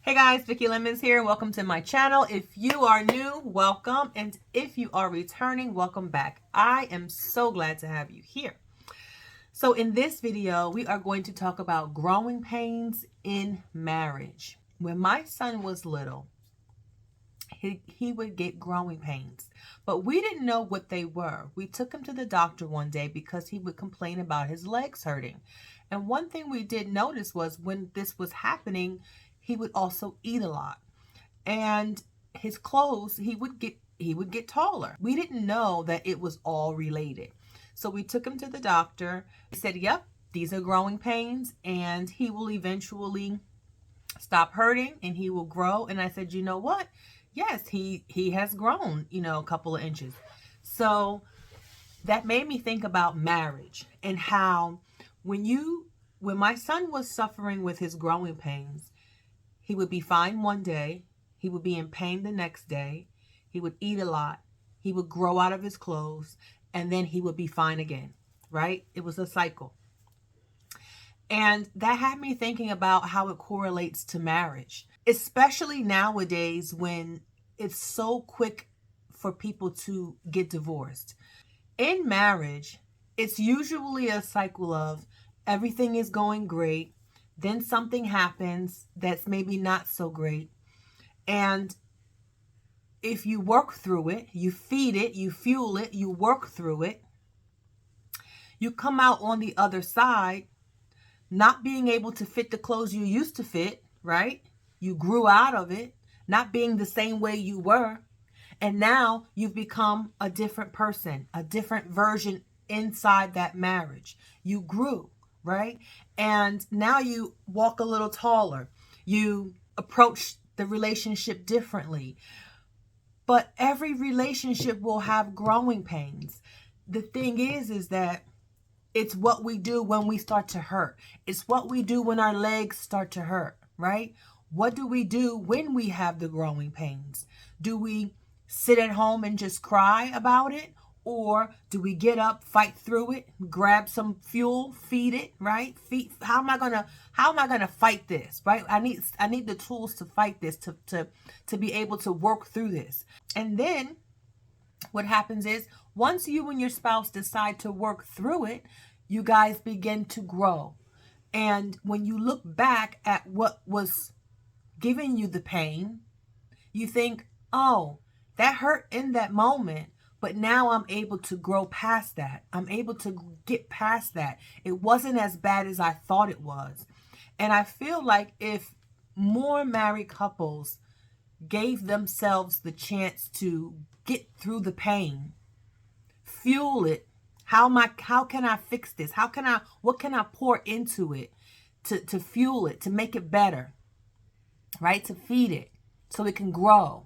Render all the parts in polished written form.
Hey guys, Vicki Lemons here, and welcome to my channel. If you are new, welcome, and if you are returning, welcome back. I am so glad to have you here. So in this video, we are going to talk about growing pains in marriage. When my son was little, he would get growing pains, but we didn't know what they were. We took him to the doctor one day because he would complain about his legs hurting. And one thing we did notice was when this was happening, he would also eat a lot, and his clothes, he would get taller. We didn't know that it was all related. So we took him to the doctor. He said, yep, these are growing pains and he will eventually stop hurting and he will grow. And I said, you know what? Yes, he has grown, a couple of inches. So that made me think about marriage and how when my son was suffering with his growing pains, he would be fine one day, he would be in pain the next day, he would eat a lot, he would grow out of his clothes, and then he would be fine again, right? It was a cycle. And that had me thinking about how it correlates to marriage, especially nowadays when it's so quick for people to get divorced. In marriage, it's usually a cycle of everything is going great, then something happens that's maybe not so great. And if you work through it, you feed it, you fuel it, you work through it, you come out on the other side not being able to fit the clothes you used to fit, right? You grew out of it, not being the same way you were. And now you've become a different person, a different version inside that marriage. You grew, right? And now you walk a little taller. You approach the relationship differently. But every relationship will have growing pains. The thing is that it's what we do when we start to hurt. It's what we do when our legs start to hurt, right? What do we do when we have the growing pains? Do we sit at home and just cry about it? Or do we get up, fight through it, grab some fuel, feed it, right? How am I gonna fight this, right? I need the tools to fight this, to be able to work through this. And then what happens is once you and your spouse decide to work through it, you guys begin to grow. And when you look back at what was giving you the pain, you think, oh, that hurt in that moment. But now I'm able to grow past that. I'm able to get past that. It wasn't as bad as I thought it was. And I feel like if more married couples gave themselves the chance to get through the pain, fuel it, how can I fix this? What can I pour into it to fuel it, to make it better, right? To feed it so it can grow.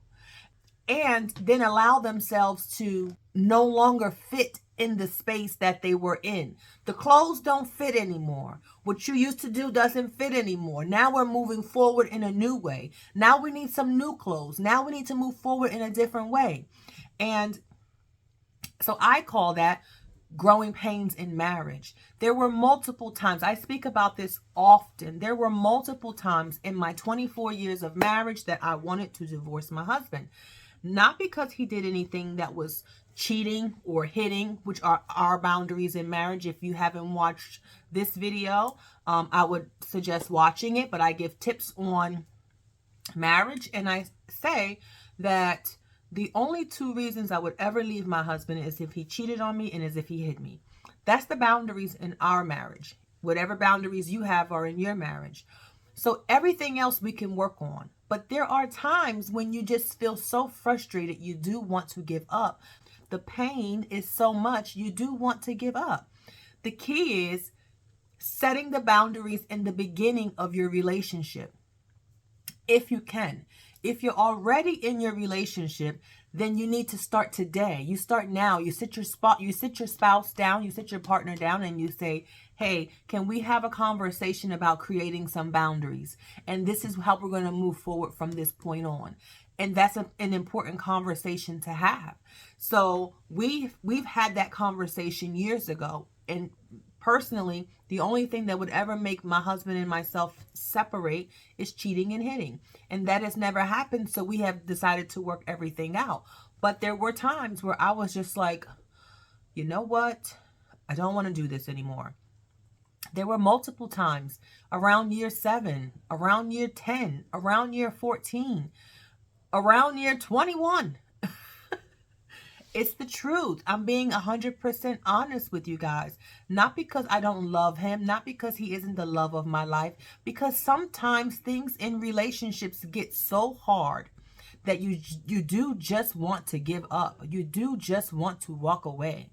And then allow themselves to no longer fit in the space that they were in. The clothes don't fit anymore. What you used to do doesn't fit anymore. Now we're moving forward in a new way. Now we need some new clothes. Now we need to move forward in a different way. And so I call that growing pains in marriage. There were multiple times, I speak about this often, there were multiple times in my 24 years of marriage that I wanted to divorce my husband. Not because he did anything that was cheating or hitting, which are our boundaries in marriage. If you haven't watched this video, I would suggest watching it, but I give tips on marriage. And I say that the only two reasons I would ever leave my husband is if he cheated on me and is if he hit me. That's the boundaries in our marriage. Whatever boundaries you have are in your marriage. So everything else we can work on. But there are times when you just feel so frustrated, you do want to give up. The pain is so much, you do want to give up. The key is setting the boundaries in the beginning of your relationship. If you can. If you're already in your relationship, then you need to start today. You start now. You sit your spouse down, you sit your partner down, and you say, hey, can we have a conversation about creating some boundaries? And this is how we're going to move forward from this point on. And that's an important conversation to have. So we've had that conversation years ago, and Personally, the only thing that would ever make my husband and myself separate is cheating and hitting. And that has never happened, so we have decided to work everything out. But there were times where I was just like, you know what? I don't want to do this anymore. There were multiple times around year 7, around year 10, around year 14, around year 21. It's the truth. I'm being 100% honest with you guys. Not because I don't love him, not because he isn't the love of my life, because sometimes things in relationships get so hard that you do just want to give up. You do just want to walk away.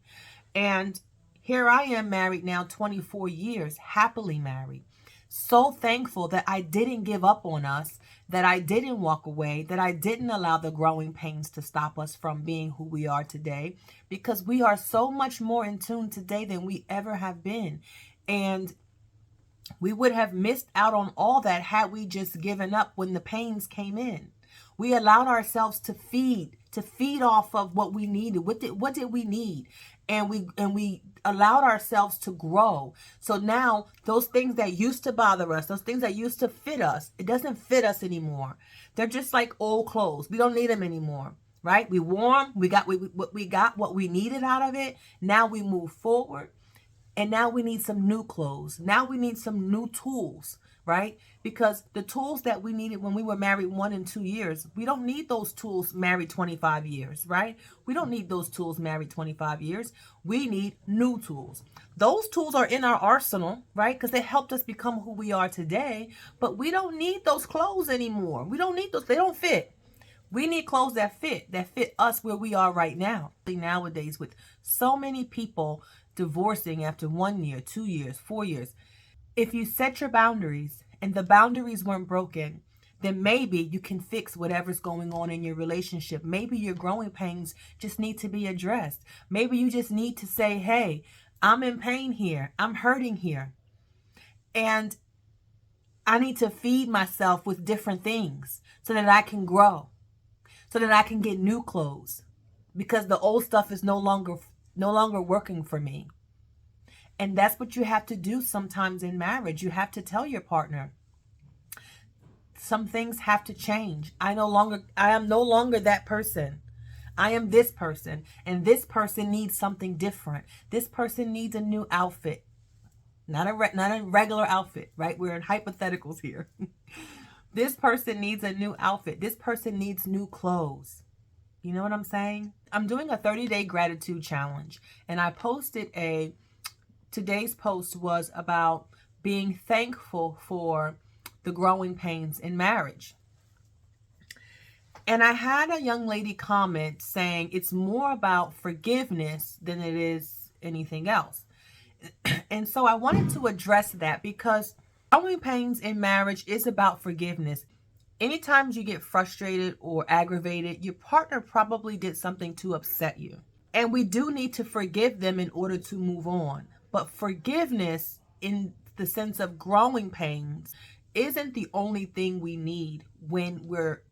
And here I am married now 24 years, happily married. So thankful that I didn't give up on us, that I didn't walk away, that I didn't allow the growing pains to stop us from being who we are today, because we are so much more in tune today than we ever have been. And we would have missed out on all that had we just given up when the pains came in. We allowed ourselves to feed off of what we needed. What did we need? And we allowed ourselves to grow. So now those things that used to bother us, those things that used to fit us, it doesn't fit us anymore. They're just like old clothes. We don't need them anymore, right? We warm. We got what we needed out of it. Now we move forward. And now we need some new clothes. Now we need some new tools, right? Because the tools that we needed when we were married 1 and 2 years, we don't need those tools married 25 years, right? We don't need those tools married 25 years. We need new tools. Those tools are in our arsenal, right? Because they helped us become who we are today. But we don't need those clothes anymore. We don't need those. They don't fit. We need clothes that fit us where we are right now. Nowadays, with so many people divorcing after 1 year, 2 years, 4 years. If you set your boundaries and the boundaries weren't broken, then maybe you can fix whatever's going on in your relationship. Maybe your growing pains just need to be addressed. Maybe you just need to say, hey, I'm in pain here. I'm hurting here. And I need to feed myself with different things so that I can grow, so that I can get new clothes, because the old stuff is no longer working for me. And that's what you have to do sometimes in marriage. You have to tell your partner, some things have to change. I am no longer that person. I am this person, and this person needs something different. This person needs a new outfit. Not a regular outfit, right? We're in hypotheticals here. This person needs a new outfit. This person needs new clothes. You know what I'm saying? I'm doing a 30-day gratitude challenge, and I posted today's post was about being thankful for the growing pains in marriage. And I had a young lady comment saying it's more about forgiveness than it is anything else. And so I wanted to address that, because growing pains in marriage is about forgiveness. Anytime you get frustrated or aggravated, your partner probably did something to upset you. And we do need to forgive them in order to move on. But forgiveness, in the sense of growing pains, isn't the only thing we need when we're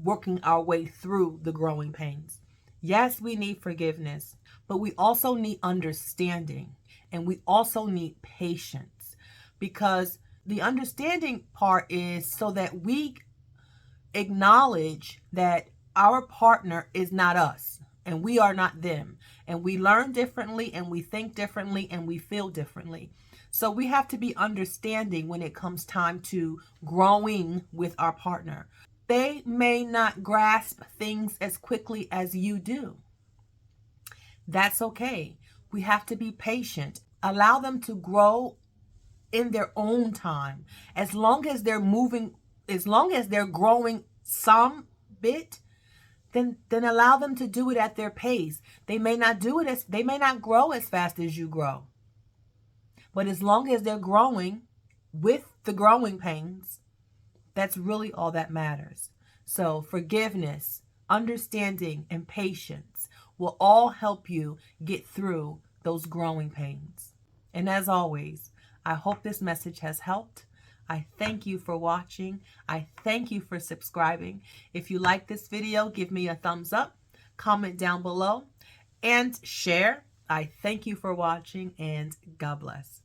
working our way through the growing pains. Yes, we need forgiveness, but we also need understanding, and we also need patience, because the understanding part is so that we acknowledge that our partner is not us and we are not them, and we learn differently and we think differently and we feel differently. So we have to be understanding when it comes time to growing with our partner. They may not grasp things as quickly as you do. That's okay. We have to be patient. Allow them to grow in their own time. As long as they're moving, as long as they're growing some bit, then allow them to do it at their pace. They may not grow as fast as you grow. But as long as they're growing with the growing pains, that's really all that matters. So forgiveness, understanding, and patience will all help you get through those growing pains. And as always, I hope this message has helped. I thank you for watching. I thank you for subscribing. If you like this video, give me a thumbs up, comment down below, and share. I thank you for watching, and God bless.